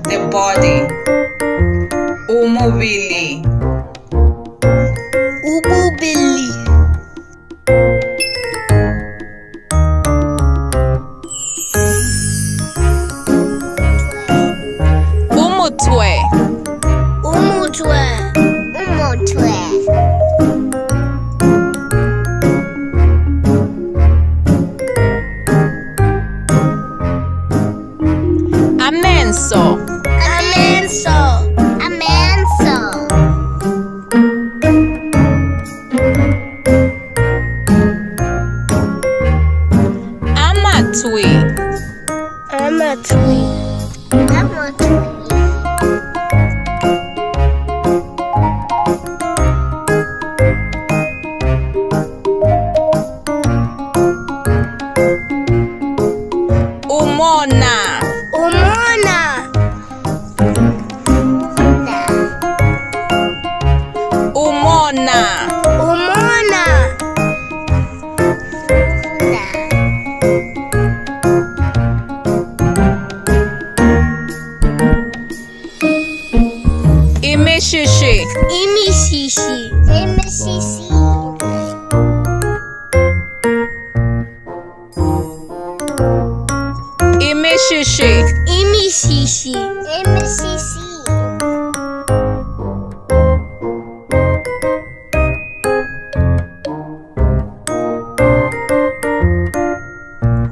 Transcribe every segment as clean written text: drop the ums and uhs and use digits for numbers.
the body. Umubili. Umubili. Umutwe. Umutwe. Umutwe. Amenso. Amenso. Amenso. Amatwi. Amatwi. Amatwi. Umona. Umona. Umona. Umona. Imishishi. Imishishi. Imishishi. Imishishi. Imishishi. Imishishi.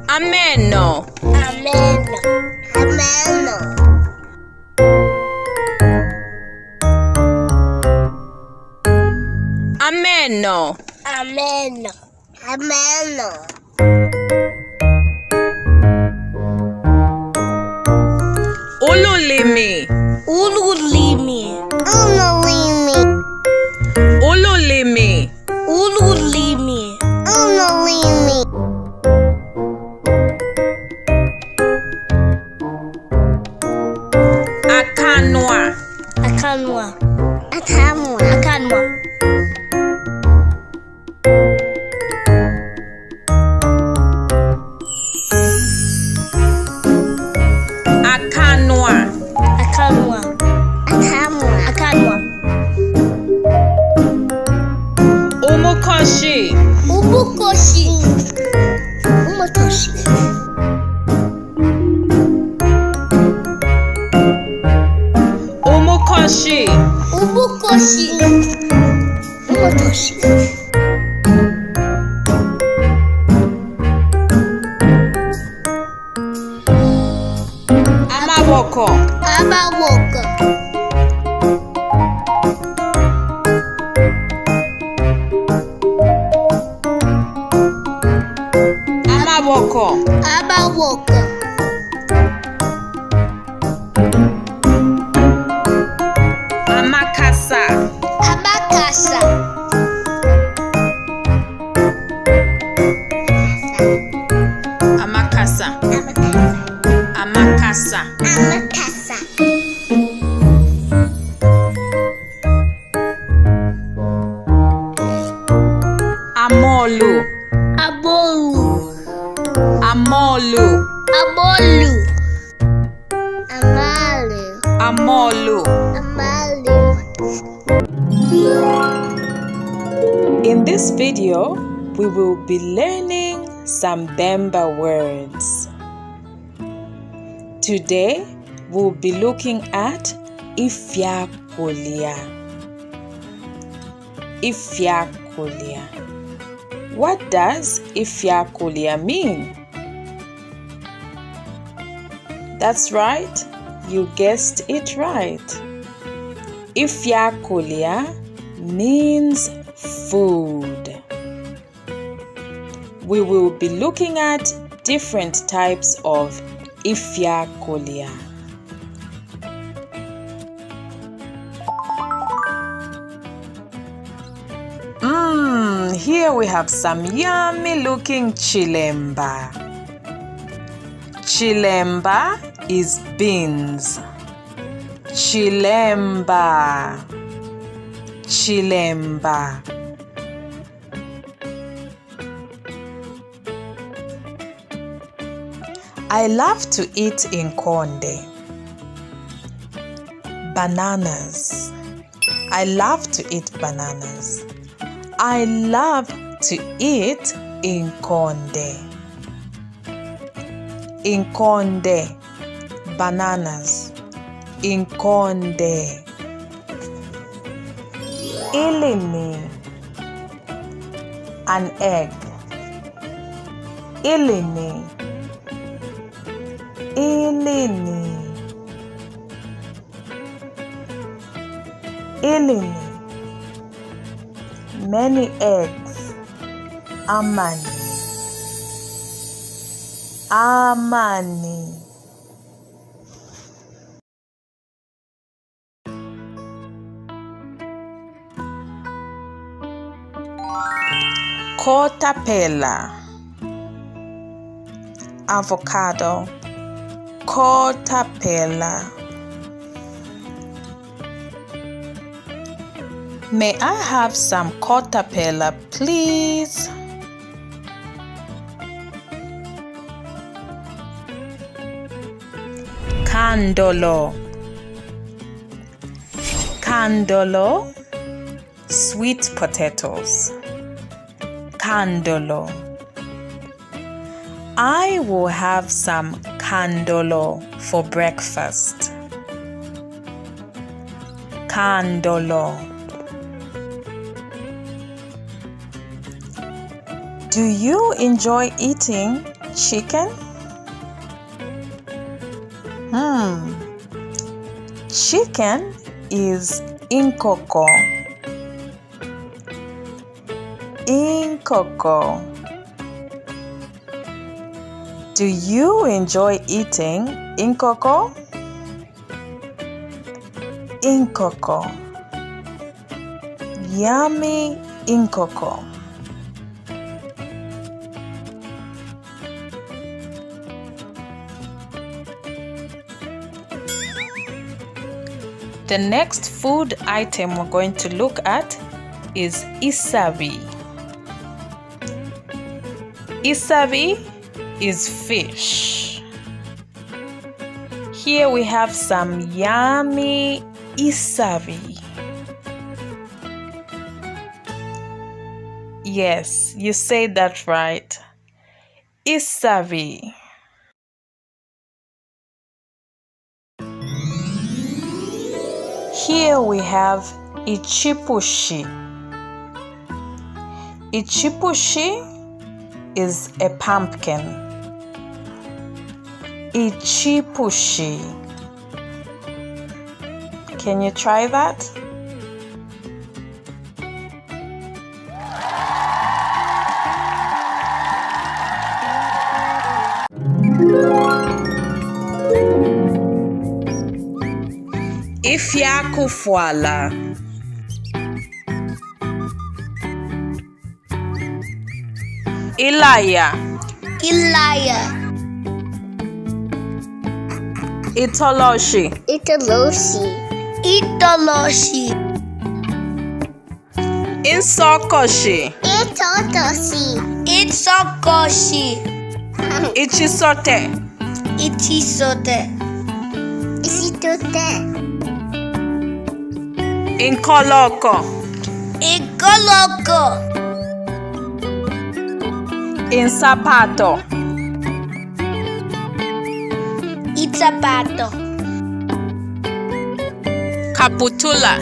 Ameno. Ameno. Ameno. Ameno. Ameno. Ameno. Ululimi. Ululimi. Ululimi. Ululimi. Ululimi. Ululimi. Akanwa. Akanwa. Akanwa. Akanwa. Akanwa. Akanwa. Akanwa. Akanwa. Umukoshi. Umukoshi. Umukoshi. Umukoshi. Umukoshi. Umukoshi. Amaboko. Amaboko. Amaboko. Amaboko. Amakasa. Amakasa. Amakasa. Amakasa. Amakasa. Amakasa. Amolu. Abolu. Amolu. Abolu. Amalu. Amolu. Amalu. In this video, we will be learning some Bemba words. Today, we'll be looking at Ifyakulia. Ifyakulia. What does Ifyakulia mean? That's right, you guessed it right. Ifyakulia means food. We will be looking at different types of Ifyakulia. Here we have some yummy looking chilemba. Chilemba is beans. Chilemba. Chilemba. I love to eat inkonde. bananas. I love to eat bananas. I love to eat inkonde. Inkonde, bananas. Inkonde. Ilini, an egg. Ilini, ilini, ilini. Many eggs. Amani, amani. Kotapela, avocado. Kotapela. May I have some kotapela, please? Kandolo. Kandolo, sweet potatoes. Kandolo. I will have some kandolo for breakfast. Kandolo. Do you enjoy eating chicken? Chicken is inkoko. Inkoko. Do you enjoy eating inkoko? Inkoko. Yummy inkoko. The next food item we're going to look at is isavi. Isavi is fish. Here we have some yummy isavi. Yes, you said that right. Isavi. Here we have ichipushi. Ichipushi is a pumpkin. Ichipushi. Can you try that? Ifyakufuala. Ilaya. Ilaya. Itoloshi. Itoloshi. Itoloshi. Insokoshi. Itotoshi. Itsokoshi. Ichisote. Ichisote. Isitote. Inkoloko. Ikoloko. Insapato. Itzapato. Kaputula.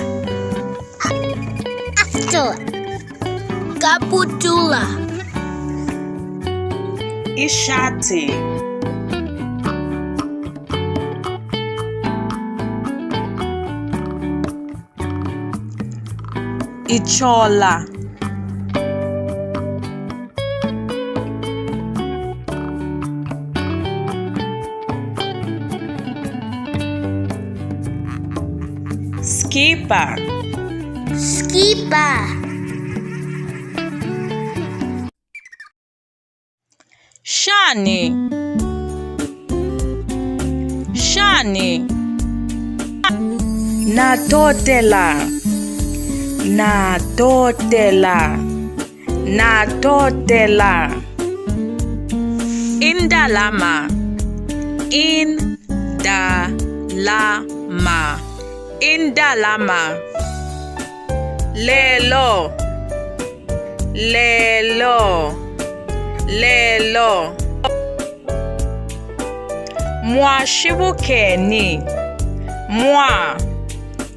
After. Kaputula. Ishati. Ichola. Skipper. Skipper. Shani. Shani. Natotela. Natotela. Natotela. Indalama. Indalama. indalama, lelo, lelo, lelo. Mwashibukeni, mwa,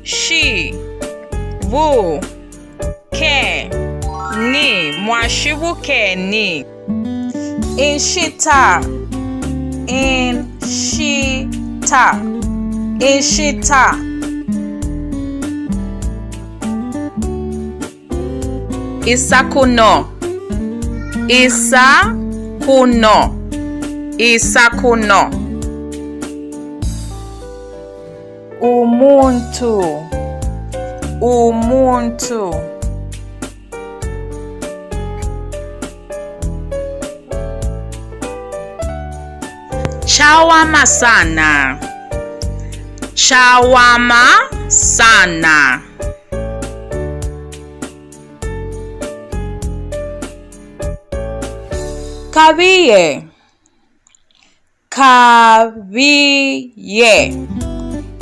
shi, wu, ke, ni, mwashibukeni. Inshita, inshita, inshita. Isakuno, isakuno, isakuno. Umuntu, umuntu. Chawama sana, chawama sana. Kabiye, kabiye,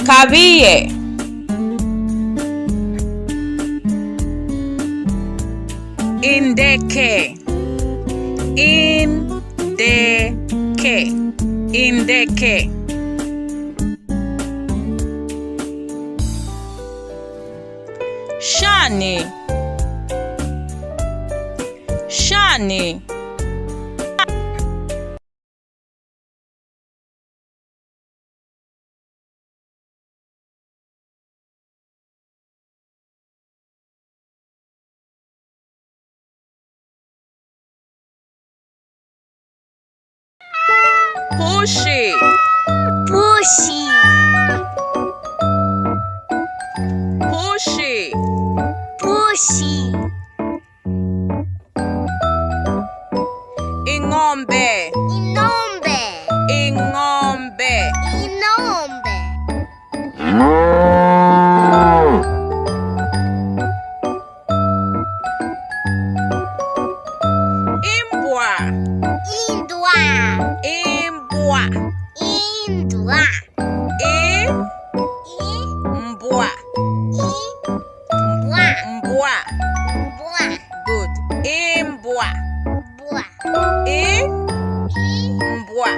kabiye. Indeke, indeke, indeke. Shani, shani. Pushi, Pushi. pushi. Pushi. Ingombe, Inombe. ingombe. Inombe. Imbwa, Indwa. imbwa. Indwa. Imbwa, Imbwa. mbwa. Bwa. Good. Imbwa, Bwa. imbwa,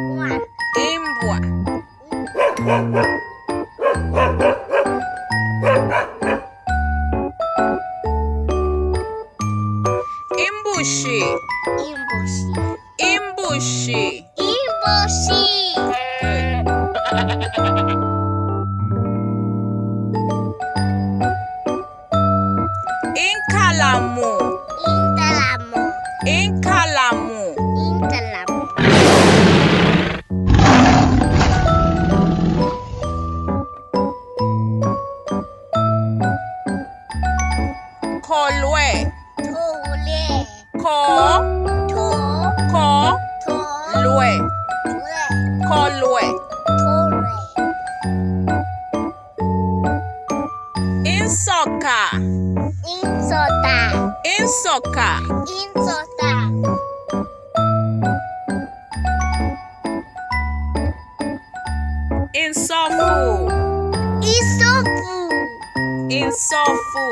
Bwa. imbwa. Imbushi, Imbushi. imbushi. Imbushi. Inkalamu, Intalamu. inkalamu. Intalamu. Kolwe, Tole. ko, To. ko, To. lwe, Tole. kolwe. Tole. Insoka, Insota. insoka. Insota. Insofu, Isofu. insofu.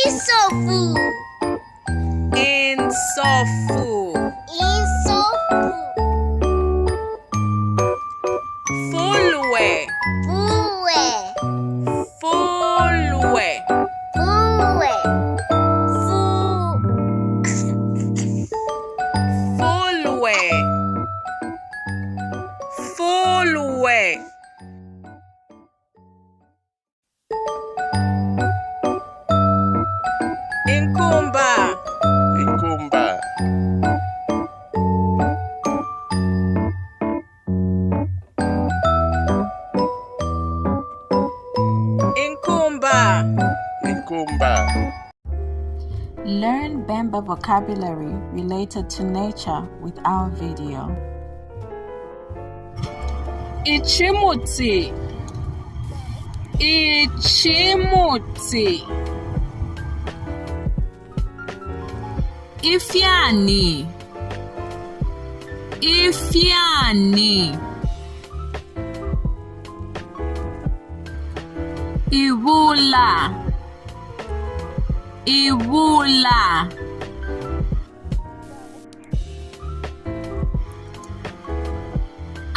Isofu. Insofu. Isofu. Fulwe, Bue. fulwe. Bue. Fu. Fulwe, fulwe. Inkumba, Inkumba. inkumba. Inkumba. Learn Bemba vocabulary related to nature with our video. Ichimuti, ichimuti. Ifyani, ifyani. Iwula. Iwula.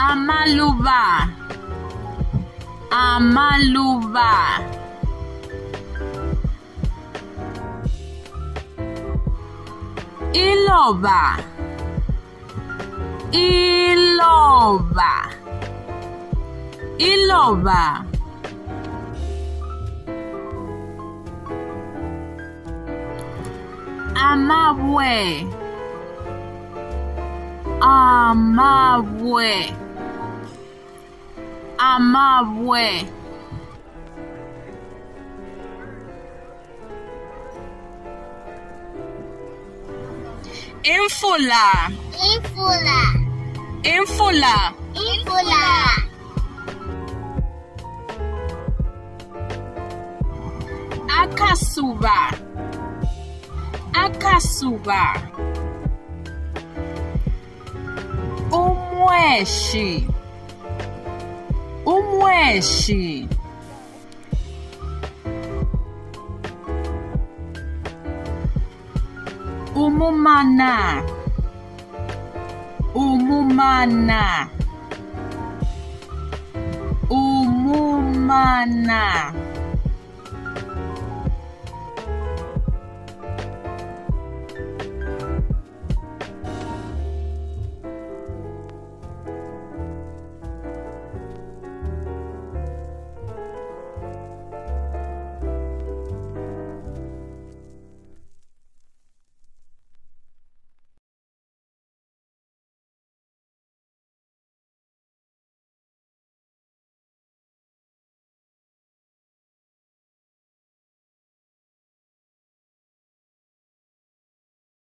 Amaluba. Amaluba. Iloba. Iloba. Iloba. Amabwe. Amabwe. Amabwe. Imfula. Imfula. Imfula. Imfula. Akasuba. Akasuba. Umweshi. Umweshi. Umumana. Umumana. Umumana.